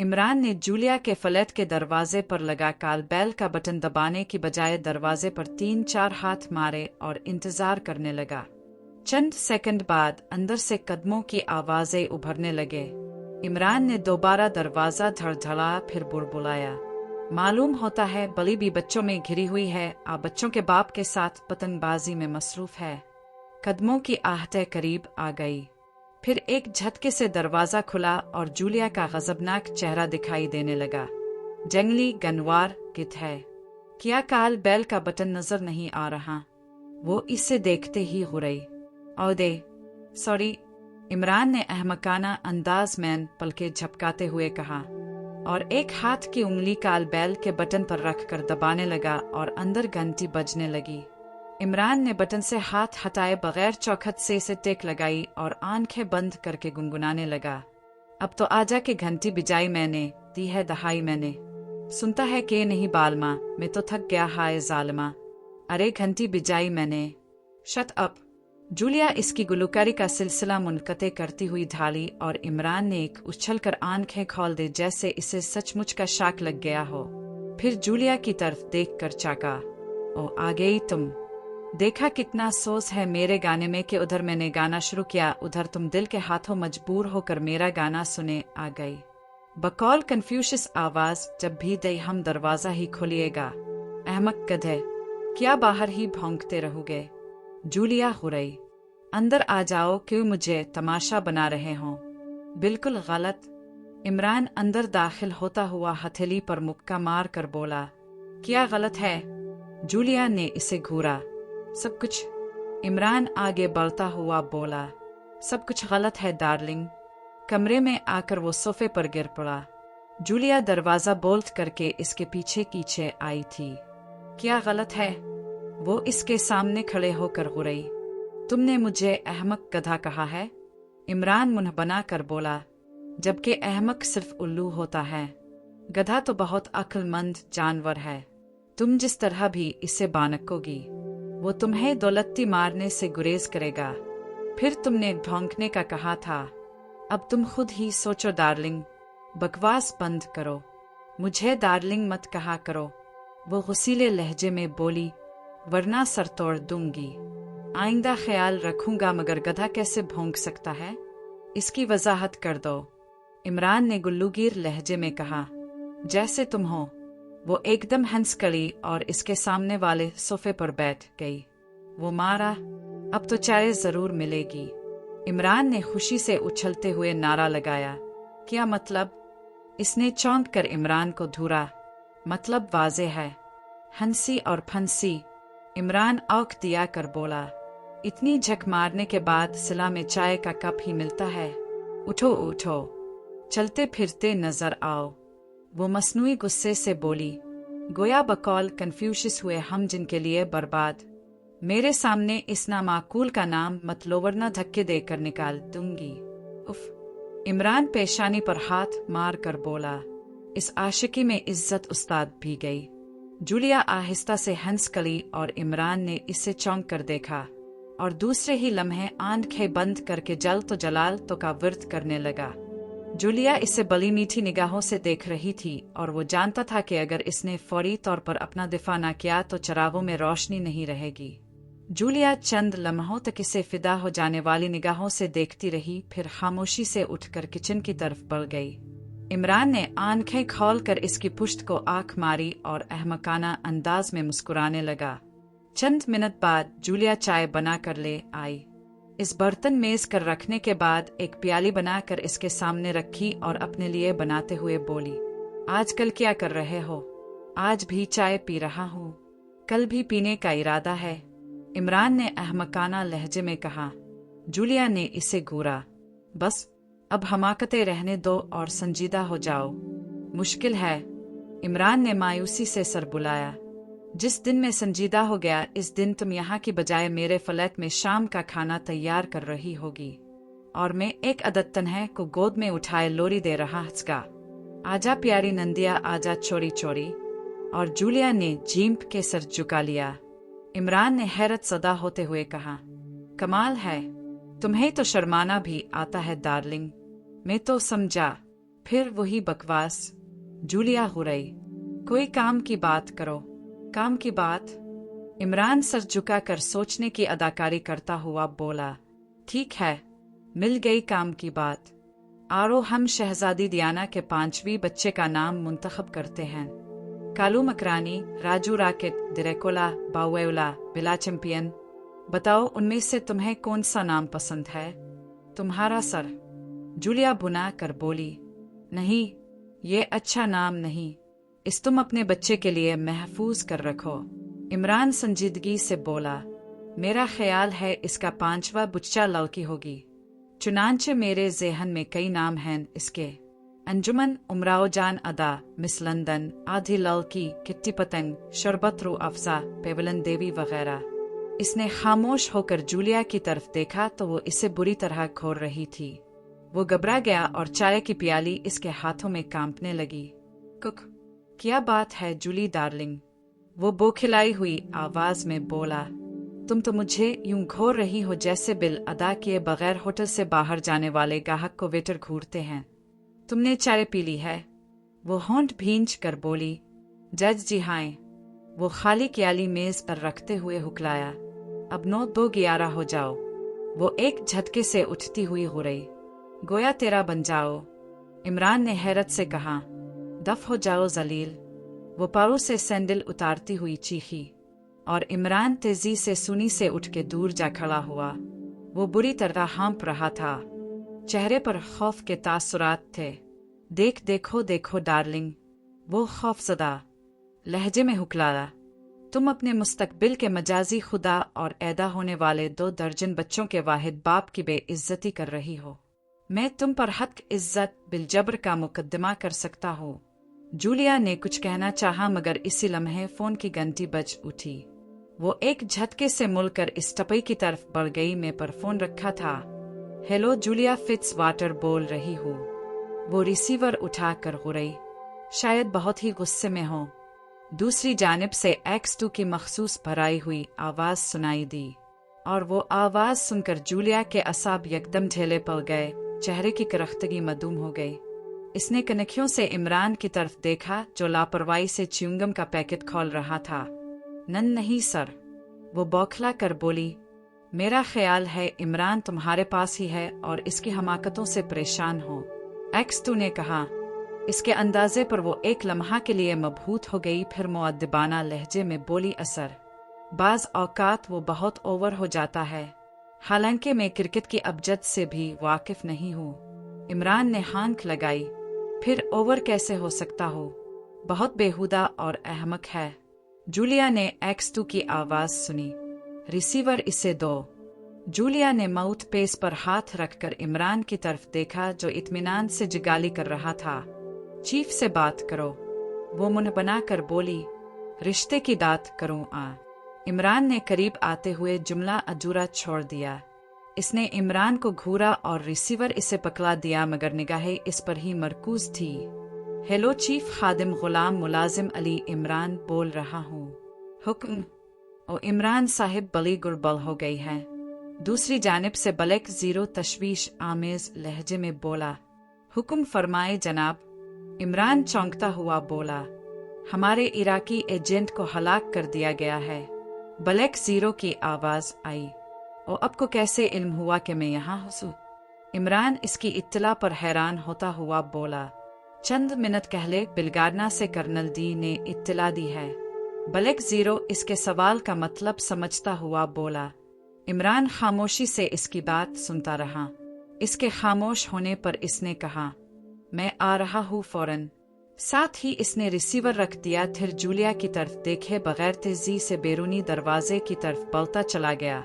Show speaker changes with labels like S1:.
S1: इमरान ने जूलिया के फ्लैट के दरवाजे पर लगा कॉल बेल का बटन दबाने की बजाय दरवाजे पर 3-4 हाथ मारे और इंतजार करने लगा। चंद सेकंड बाद अंदर से कदमों की आवाजें उभरने लगे। इमरान ने दोबारा दरवाजा धड़धड़ाया, फिर बुलबुलाया, मालूम होता है बली भी बच्चों में घिरी हुई है, आप बच्चों के बाप के साथ पतंगबाजी में मसरूफ है। कदमों की आहटें करीब आ गई। फिर एक झटके से दरवाजा खुला और जूलिया का गजबनाक चेहरा दिखाई देने लगा। जंगली गनवार कित है, क्या कॉल बेल का बटन नजर नहीं आ रहा? वो इसे देखते ही हुरई। औदे सॉरी, इमरान ने अहमकाना अंदाज में पलके झपकाते हुए कहा और एक हाथ की उंगली कॉल बेल के बटन पर रखकर दबाने लगा और अंदर घंटी बजने लगी। इमरान ने बटन से हाथ हटाए बगैर चौखट से इसे टेक लगाई और आंखें बंद करके गुनगुनाने लगा, अब तो आजा के घंटी बिजाई मैंने, दी है दहाई मैंने, सुनता है कि नहीं बालमा, मैं तो थक गया हाय जालिमा, अरे घंटी बिजाई मैंने, शट अप। जूलिया इसकी गुलकारी का सिलसिला मुनक़ते करती हुई ढाली और इमरान ने एक उछलकर आंखें खोल दे जैसे इसे सचमुच का शाक लग गया हो। फिर जूलिया की तरफ देखकर चाका, ओ आ गई तुम, देखा कितना सोच है मेरे गाने में कि उधर मैंने गाना शुरू किया, उधर तुम दिल के हाथों मजबूर होकर मेरा गाना सुने आ गई। बकौल कन्फ्यूशियस आवाज, जब भी दे हम दरवाजा ही खोलिएगा, अहमक गधे, क्या बाहर ही भौंकते रहोगे? जूलिया हुरई, अंदर आ जाओ, क्यों मुझे तमाशा बना रहे हो? बिल्कुल गलत। इमरान अंदर दाखिल होता हुआ हथेली पर मुक्का मार कर बोला, क्या गलत है? जूलिया ने इसे घूरा। सब कुछ। इमरान आगे बढ़ता हुआ बोला, सब कुछ गलत है डार्लिंग। कमरे में आकर वो सोफे पर गिर पड़ा। जूलिया दरवाजा बोल्ट करके इसके पीछे पीछे आई थी। क्या गलत है? वो इसके सामने खड़े होकर गुरई। तुमने मुझे अहमक गधा कहा है? इमरान मुंह बना कर बोला, जबकि अहमक सिर्फ उल्लू होता है, गधा तो बहुत अक्लमंद जानवर है। तुम जिस तरह भी इसे बानकोगी, वो तुम्हें दौलती मारने से गुरेज करेगा। फिर तुमने भौंकने का कहा था, अब तुम खुद ही सोचो डार्लिंग। बकवास बंद करो, मुझे डार्लिंग मत कहा करो, वो गुस्सीले लहजे में बोली, वरना सर तोड़ दूंगी। आइंदा ख्याल रखूंगा, मगर गधा कैसे भौंक सकता है? इसकी वजाहत कर दो। इमरान ने गुल्लूगीर लहजे में कहा, जैसे तुम हो। वो एकदम हंस कड़ी और इसके सामने वाले सोफे पर बैठ गई। वो मारा, अब तो चाय जरूर मिलेगी। इमरान ने खुशी से उछलते हुए नारा लगाया, क्या मतलब? इसने चौंक कर इमरान को घूरा। मतलब वाजे है। हंसी और फंसी। इमरान औंक दिया कर बोला, इतनी झक मारने के बाद सिला में चाय का कप ही मिलता है। उठो उठो, चलते फिरते नजर आओ। वो मसनूई गुस्से से बोली, गोया बकौल कन्फ्यूशियस हुए हम जिनके लिए बर्बाद। मेरे सामने इस नामाकूल का नाम मत लो, वरना धक्के देकर निकाल दूंगी। उफ। इमरान पेशानी पर हाथ मार कर बोला। इस आशिकी में इज्जत उस्ताद भी गई। जूलिया आहिस्ता से हंस कली और इमरान ने इसे चौंक कर देखा और दूसरे ही लम्हे आंखें बंद करके जल तो जलाल तो का विर्द करने लगा। जूलिया इसे बड़ी मीठी निगाहों से देख रही थी और वो जानता था कि अगर इसने फौरी तौर पर अपना दिफा न किया तो चरागों में रोशनी नहीं रहेगी। जूलिया चंद लम्हों तक इसे फिदा हो जाने वाली निगाहों से देखती रही, फिर खामोशी से उठकर किचन की तरफ बढ़ गई। इमरान ने आंखें खोलकर इसकी पुश्त को आंख मारी और अहमकाना अंदाज में मुस्कुराने लगा। चंद मिनट बाद जूलिया चाय बना कर ले आई। इस बर्तन मेज कर रखने के बाद एक प्याली बनाकर इसके सामने रखी और अपने लिए बनाते हुए बोली, आजकल क्या कर रहे हो? आज भी चाय पी रहा हूँ, कल भी पीने का इरादा है, इमरान ने अहमकाना लहजे में कहा। जूलिया ने इसे घूरा। बस अब हमाकतें रहने दो और संजीदा हो जाओ। मुश्किल है, इमरान ने मायूसी से सर बुलाया। जिस दिन मैं संजीदा हो गया, इस दिन तुम यहाँ की बजाय मेरे फ्लैट में शाम का खाना तैयार कर रही होगी और मैं एक अदद तन्हे को गोद में उठाए लोरी दे रहा हंसका, आजा प्यारी नंदिया आजा चोरी चोरी। और जूलिया ने जींप के सर झुका लिया। इमरान ने हैरत सदा होते हुए कहा, कमाल है, तुम्हें तो शर्माना भी आता है डार्लिंग। मैं तो समझा फिर वही बकवास। जूलिया हुरई, कोई काम की बात करो। काम की बात? इमरान सर झुकाकर सोचने की अदाकारी करता हुआ बोला, ठीक है, मिल गई काम की बात। आरो हम शहजादी डियाना के 5वीं बच्चे का नाम मुंतखब करते हैं। कालू मकरानी, राजू राकेट, दिरेकोला, बाउएला, बिला चैंपियन। बताओ उनमें से तुम्हें कौन सा नाम पसंद है? तुम्हारा सर। जूलिया बुना कर बोली, नहीं, ये अच्छा नाम नहीं, इस तुम अपने बच्चे के लिए महफूज कर रखो। इमरान संजीदगी से बोला, मेरा ख्याल है इसका 5वां बच्चा लड़की होगी। चुनांचे मेरे ज़हन में कई नाम हैं इसके। अंजुमन, उमराओ जान अदा, मिस लंदन, आधी लड़की, किट्टी पतंग, शरबत रू अफजा, पेवलन देवी वगैरह। इसने खामोश होकर जूलिया की तरफ देखा तो वो इसे बुरी तरह घोर रही थी। वो घबरा गया और चाय की प्याली इसके हाथों में कांपने लगी। कुक, क्या बात है जूली डार्लिंग? वो बौखलाई हुई आवाज में बोला, तुम तो मुझे यूं घोर रही हो जैसे बिल अदा किए बगैर होटल से बाहर जाने वाले गाहक को वेटर घूरते हैं। तुमने चाय पी ली है? वो होंठ भींच कर बोली, जज जी हाँ। वो खाली क्याली मेज पर रखते हुए हुक्लाया, अब 9:11 हो जाओ। वो एक झटके से उठती हुई हो रही, गोया तेरा बन जाओ। इमरान ने हैरत से कहा, दफ हो जाओ जलील। वो पारू से सैंडल उतारती हुई चीखी और इमरान तेजी से सुनी से उठ के दूर जा खड़ा हुआ। वो बुरी तरह हाँप रहा था, चेहरे पर खौफ के तासुरात थे। देखो देखो डार्लिंग, वो खौफजदा लहजे में हुक्लाया, तुम अपने मुस्तकबिल के मजाजी खुदा और ऐदा होने वाले 2 दर्जन बच्चों के वाहिद बाप की बेइज्जती कर रही हो। मैं तुम पर हक इज्जत बिलजबर का मुकदमा कर सकता हूँ। जूलिया ने कुछ कहना चाहा मगर इसी लम्हे फोन की घंटी बज उठी। वो एक झटके से मुड़कर इस टपई की तरफ बढ़ गई। मैं पर फोन रखा था। हेलो, जूलिया फिट्स वाटर बोल रही हूँ। वो रिसीवर उठा कर हो रही, शायद बहुत ही गुस्से में हो। दूसरी जानिब से X2 की मखसूस भराई हुई आवाज सुनाई दी और वो आवाज सुनकर जूलिया के असाब यकदम ढेले पड़ गए। चेहरे की करख्तगी मदूम हो गई। इसने कनखियों से इमरान की तरफ देखा जो लापरवाही से च्युइंगम का पैकेट खोल रहा था। नहीं सर, वो बौखला कर बोली, मेरा ख्याल है इमरान तुम्हारे पास ही है और इसकी हमाकतों से परेशान हो। X2 ने कहा। इसके अंदाजे पर वो एक लम्हा के लिए मबहूत हो गई, फिर मुअद्दिबाना लहजे में बोली, असर बाज औकात वो बहुत ओवर हो जाता है, हालांकि मैं क्रिकेट की अबजद से भी वाकिफ नहीं हूँ। इमरान ने हांक लगाई, फिर ओवर कैसे हो सकता हो, बहुत बेहुदा और अहमक है। जूलिया ने X2 की आवाज सुनी, रिसीवर इसे दो। जूलिया ने माउथ पेस पर हाथ रखकर इमरान की तरफ देखा जो इत्मीनान से जिगाली कर रहा था। चीफ से बात करो, वो मुंह बनाकर बोली, रिश्ते की दात करूं आ। इमरान ने करीब आते हुए जुमला अधूरा छोड़ दिया। इसने इमरान को घूरा और रिसीवर इसे पकड़ा दिया मगर निगाहें इस पर ही मरकूज थी। हेलो चीफ, खादिम गुलाम मुलाजिम अली इमरान बोल रहा हूँ। हुक्म। ओ इमरान साहिब बली गुरबल हो गई है। दूसरी जानिब से ब्लैक जीरो तशवीश आमेज लहजे में बोला, हुक्म फरमाए जनाब। इमरान चौंकता हुआ बोला, हमारे इराकी एजेंट को हलाक कर दिया गया है। ब्लैक जीरो की आवाज आई, और आपको कैसे इल्म हुआ कि मैं यहाँ हूँ? इमरान इसकी इत्तला पर हैरान होता हुआ बोला, चंद मिनट पहले बिलगारना से कर्नल डी ने इत्तला दी है। ब्लैक जीरो इसके सवाल का मतलब समझता हुआ बोला। इमरान खामोशी से इसकी बात सुनता रहा। इसके खामोश होने पर इसने कहा, मैं आ रहा हूँ फौरन। साथ ही इसने रिसीवर रख दिया। फिर जूलिया की तरफ देखे बगैर तेजी से बैरूनी दरवाजे की तरफ बढ़ता चला गया।